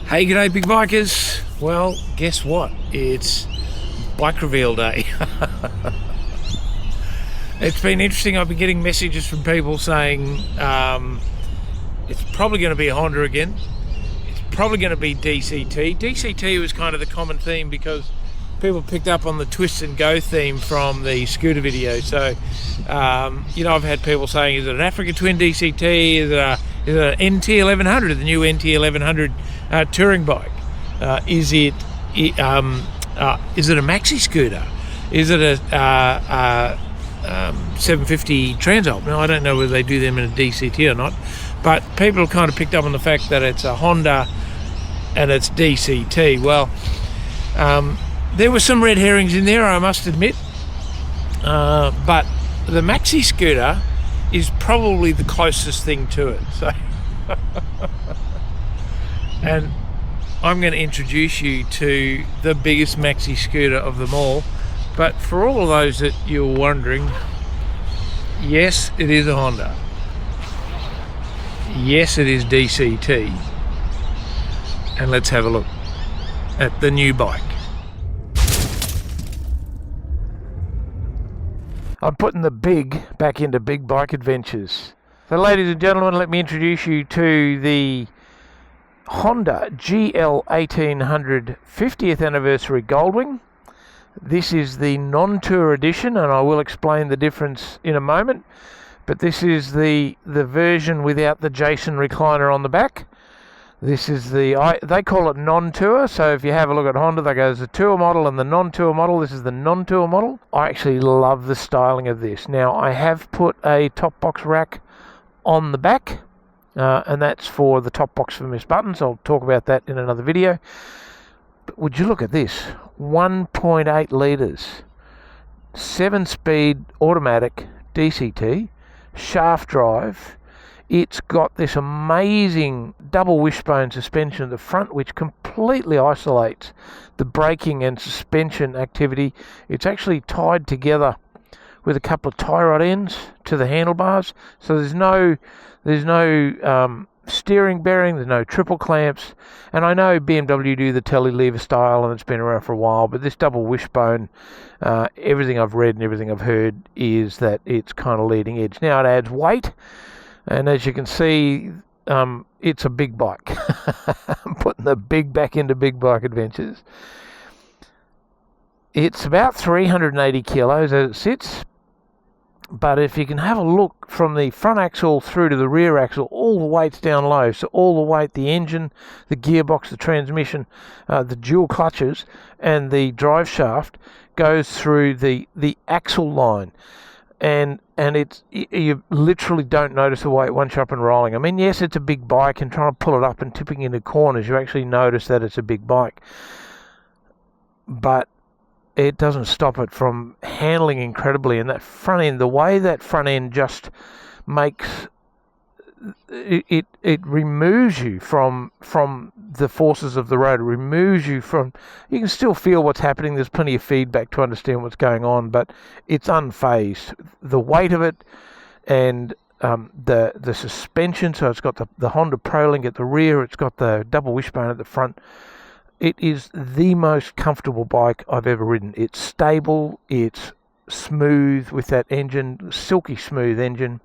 Hey, g'day big bikers. Well, guess what? It's bike reveal day. It's been interesting. I've been getting messages from people saying it's probably going to be a Honda again. It's probably going to be DCT. DCT was kind of the common theme because people picked up on the twist and go theme from the scooter video. So, I've had people saying, is it an Africa Twin DCT? Is it an NT 1100, the new NT 1100 touring bike? Is it a Maxi Scooter? Is it a 750 Transalp? Now, I don't know whether they do them in a DCT or not, but people kind of picked up on the fact that it's a Honda and it's DCT. Well, there were some red herrings in there, I must admit, but the Maxi Scooter is probably the closest thing to it. So, and I'm going to introduce you to the biggest Maxi Scooter of them all. But for all of those that you're wondering, yes, it is a Honda. Yes, it is DCT. And let's have a look at the new bike. I'm putting the big back into Big Bike Adventures. So ladies and gentlemen, let me introduce you to the Honda GL 1800 50th Anniversary Goldwing. This is the non-tour edition, and I will explain the difference in a moment. But this is the version without the Jason recliner on the back. This is they call it non-tour, so if you have a look at Honda, they go, there's a tour model and the non-tour model. This is the non-tour model. I actually love the styling of this. Now, I have put a top box rack on the back, and that's for the top box for Miss Buttons. I'll talk about that in another video. But would you look at this? 1.8 litres, 7-speed automatic DCT, shaft drive. It's got this amazing double wishbone suspension at the front, which completely isolates the braking and suspension activity. It's actually tied together with a couple of tie rod ends to the handlebars, so there's no steering bearing, there's no triple clamps. And I know BMW do the telelever style, and it's been around for a while, but this double wishbone, everything I've read and everything I've heard is that it's kind of leading edge. Now, it adds weight. And as you can see, it's a big bike. I'm putting the big back into Big Bike Adventures. It's about 380 kilos as it sits. But if you can have a look from the front axle through to the rear axle, all the weight's down low. So all the weight, the engine, the gearbox, the transmission, the dual clutches, and the drive shaft goes through the axle line. And you literally don't notice the weight once you're up and rolling. I mean, yes, it's a big bike, and trying to pull it up and tipping into corners, you actually notice that it's a big bike. But it doesn't stop it from handling incredibly. And that front end, the way that front end just makes it removes you from the forces of the road. It removes you from, you can still feel what's happening. There's plenty of feedback to understand what's going on, but it's unfazed. The weight of it and the suspension, so it's got the Honda ProLink at the rear, it's got the double wishbone at the front. It is the most comfortable bike I've ever ridden. It's stable, it's smooth with that engine, silky smooth engine.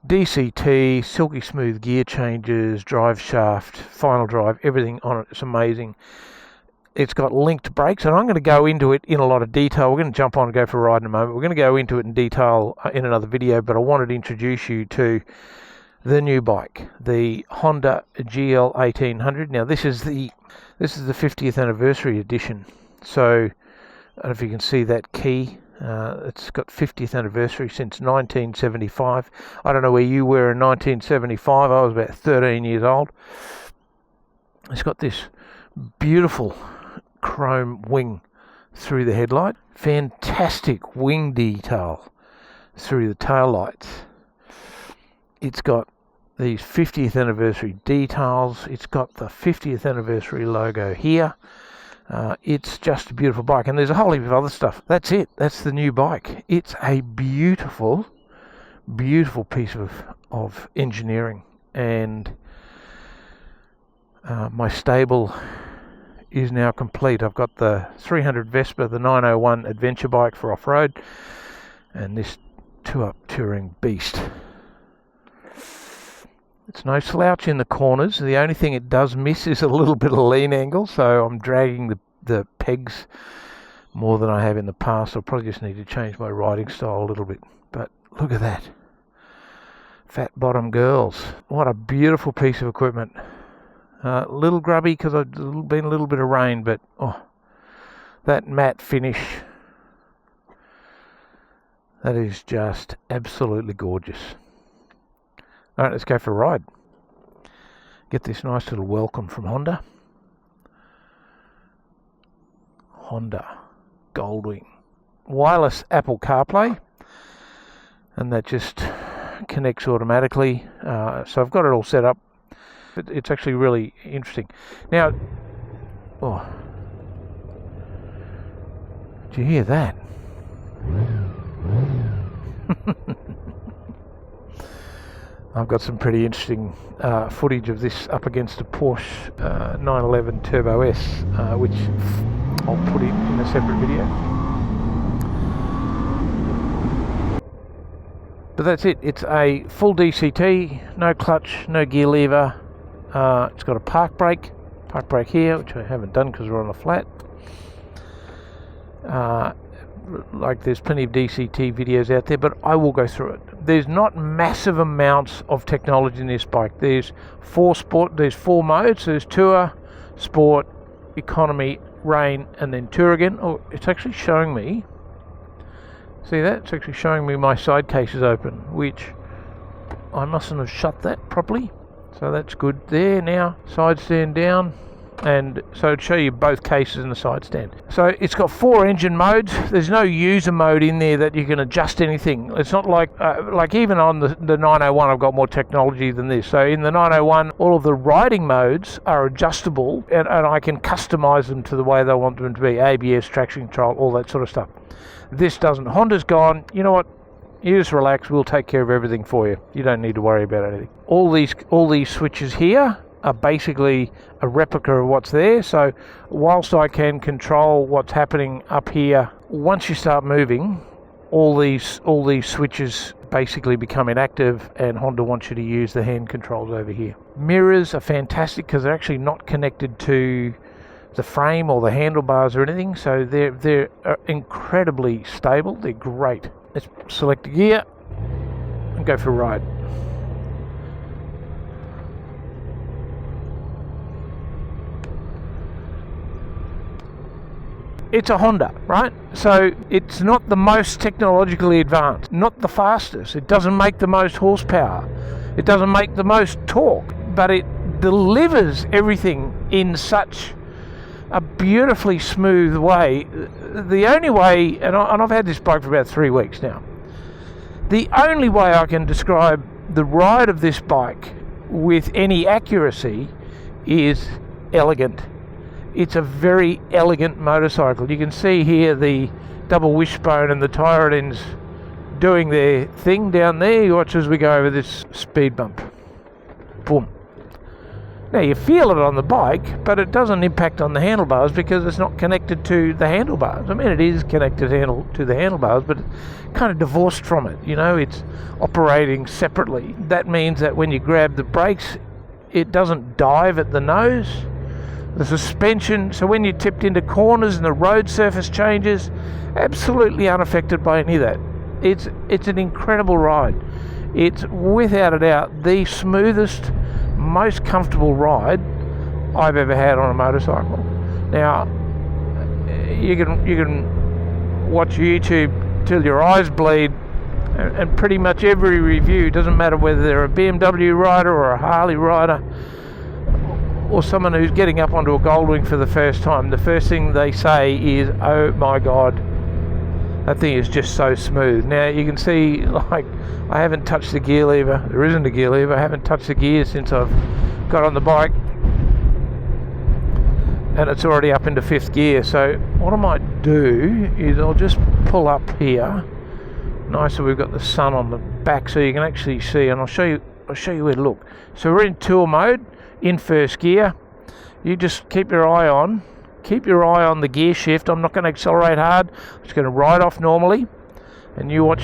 DCT, silky smooth gear changes, drive shaft, final drive, everything on it. It's amazing. It's got linked brakes, and I'm going to go into it in a lot of detail. We're going to jump on and go for a ride in a moment. We're going to go into it in detail in another video, but I wanted to introduce you to the new bike, the Honda GL 1800. Now, this is the 50th anniversary edition. So, I don't know if you can see that key. It's got 50th anniversary since 1975. I don't know where you were in 1975. I was about 13 years old. It's got this beautiful chrome wing through the headlight. Fantastic wing detail through the tail lights. It's got these 50th anniversary details. It's got the 50th anniversary logo here. It's just a beautiful bike, and there's a whole heap of other stuff. That's it. That's the new bike. It's a beautiful, beautiful piece of engineering, and My stable is now complete. I've got the 300 Vespa, the 901 adventure bike for off-road, and this 2-up touring beast. It's no slouch in the corners. The only thing it does miss is a little bit of lean angle, so I'm dragging the pegs more than I have in the past. I'll probably just need to change my riding style a little bit. But look at that. Fat bottom girls. What a beautiful piece of equipment. A little grubby because I've been a little bit of rain, but that matte finish, that is just absolutely gorgeous. Alright, let's go for a ride. Get this nice little welcome from Honda. Honda Goldwing. Wireless Apple CarPlay. And that just connects automatically. So I've got it all set up. It's actually really interesting. Now, did you hear that? I've got some pretty interesting footage of this up against a Porsche 911 Turbo S, which I'll put in a separate video. But that's it. It's a full DCT, no clutch, no gear lever. It's got a park brake here, which I haven't done because we're on a flat. Like there's plenty of DCT videos out there, but I will go through it. There's not massive amounts of technology in this bike. There's four modes. There's Tour, Sport, Economy, Rain, and then Tour again. Oh, it's actually showing me. See that? It's actually showing me my side case is open, which I mustn't have shut that properly. So that's good there now. Side stand down. And so it'd show you both cases in the side stand. So it's got 4 engine modes. There's no user mode in there that you can adjust anything. It's not like even on the 901 I've got more technology than this. So in the 901 all of the riding modes are adjustable, and I can customize them to the way they want them to be. ABS, traction control, all that sort of stuff. This doesn't. Honda's gone, you know what? You just relax, we'll take care of everything for you. You don't need to worry about anything. All these switches here are basically a replica of what's there. So whilst I can control what's happening up here, once you start moving, all these switches basically become inactive, and Honda wants you to use the hand controls over here. Mirrors are fantastic because they're actually not connected to the frame or the handlebars or anything, so they're incredibly stable. They're great. Let's select a gear and go for a ride. It's a Honda, right? So it's not the most technologically advanced, not the fastest. It doesn't make the most horsepower. It doesn't make the most torque, but it delivers everything in such a beautifully smooth way. The only way, and I've had this bike for about 3 weeks now, the only way I can describe the ride of this bike with any accuracy is elegant. It's a very elegant motorcycle. You can see here the double wishbone and the tire ends doing their thing down there. You watch as we go over this speed bump. Boom. Now you feel it on the bike, but it doesn't impact on the handlebars because it's not connected to the handlebars. I mean, it is connected to the handlebars, but it's kind of divorced from it. You know, it's operating separately. That means that when you grab the brakes, it doesn't dive at the nose. The suspension, so when you're tipped into corners and the road surface changes, absolutely unaffected by any of that. It's an incredible ride. It's without a doubt the smoothest, most comfortable ride I've ever had on a motorcycle. Now, you can watch YouTube till your eyes bleed, and pretty much every review, doesn't matter whether they're a BMW rider or a Harley rider or someone who's getting up onto a Goldwing for the first time, the first thing they say is, oh my god, that thing is just so smooth. Now you can see, like, I haven't touched the gear lever. There isn't a gear lever. I haven't touched the gear since I've got on the bike, and it's already up into 5th gear. So what I might do is I'll just pull up here. Nice that we've got the sun on the back so you can actually see, and I'll show you where to look. So we're in tour mode, in 1st gear. you just keep your eye on the gear shift. I'm not going to accelerate hard. I'm just going to ride off normally, and you watch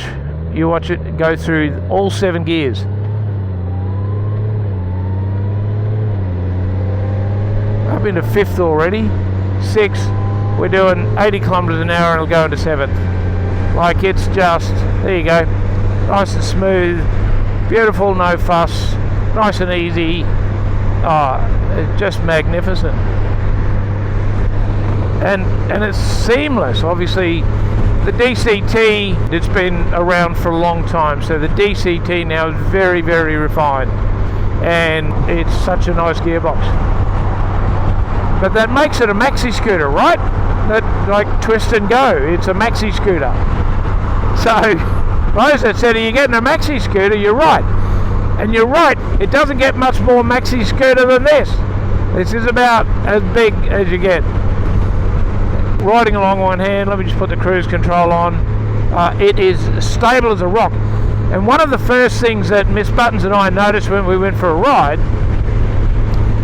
it go through all 7 gears. Up into 5th already, 6th. We're doing 80 kilometers an hour and it'll go into 7th. Like, it's just, there you go, nice and smooth, beautiful, no fuss, nice and easy. It's just magnificent. And it's seamless. Obviously, the DCT, it's been around for a long time, so the DCT now is very, very refined, and it's such a nice gearbox. But that makes it a Maxi Scooter, right? That, like, twist and go. It's a Maxi Scooter. So, those that said, are you getting a Maxi Scooter? You're right. And you're right, it doesn't get much more Maxi Scooter than this. This is about as big as you get. Riding along one hand, let me just put the cruise control on. It is stable as a rock. And one of the first things that Miss Buttons and I noticed when we went for a ride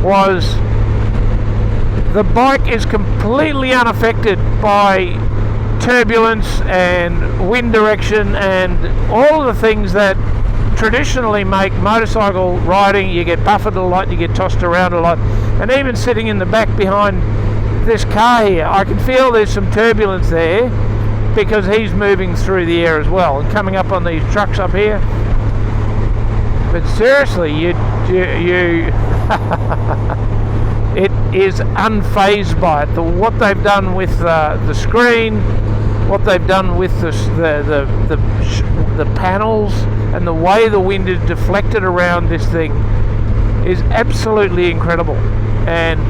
was the bike is completely unaffected by turbulence and wind direction and all of the things that traditionally make motorcycle riding. You get buffeted a lot, you get tossed around a lot, and even sitting in the back behind this car here, I can feel there's some turbulence there because he's moving through the air as well and coming up on these trucks up here. But seriously, you it is unfazed by it. What they've done with the screen, what they've done with the panels, and the way the wind is deflected around this thing is absolutely incredible. And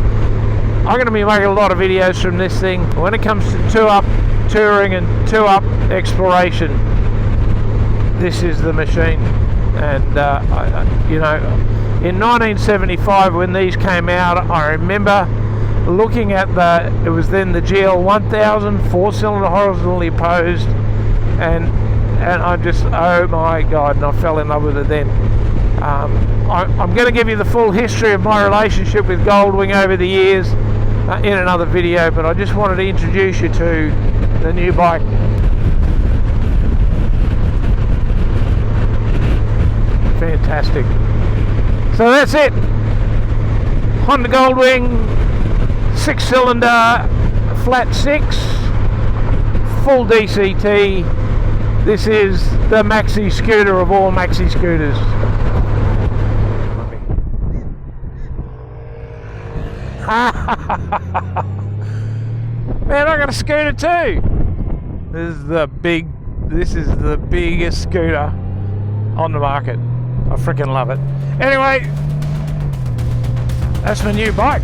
I'm going to be making a lot of videos from this thing. When it comes to touring and 2-up exploration, this is the machine. And you know, in 1975 when these came out, I remember looking at it was then the GL 1000 4-cylinder horizontally opposed, and I just, oh my god, and I fell in love with it then. I'm going to give you the full history of my relationship with Goldwing over the years in another video, but I just wanted to introduce you to the new bike. Fantastic. So that's it. Honda Goldwing 6-cylinder flat 6 full DCT. This is the Maxi Scooter of all Maxi Scooters. Man, I got a scooter too. This is the biggest scooter on the market. I freaking love it. Anyway, that's my new bike.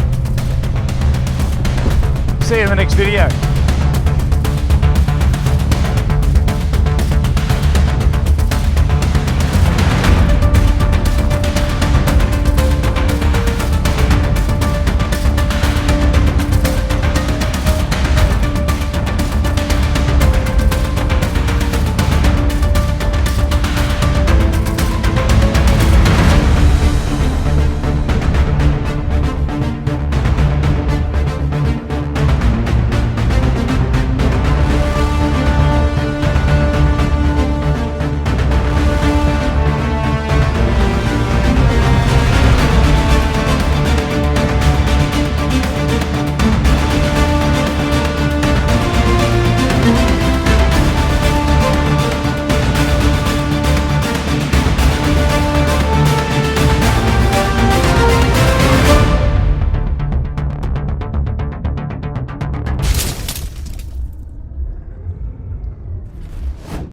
See you in the next video.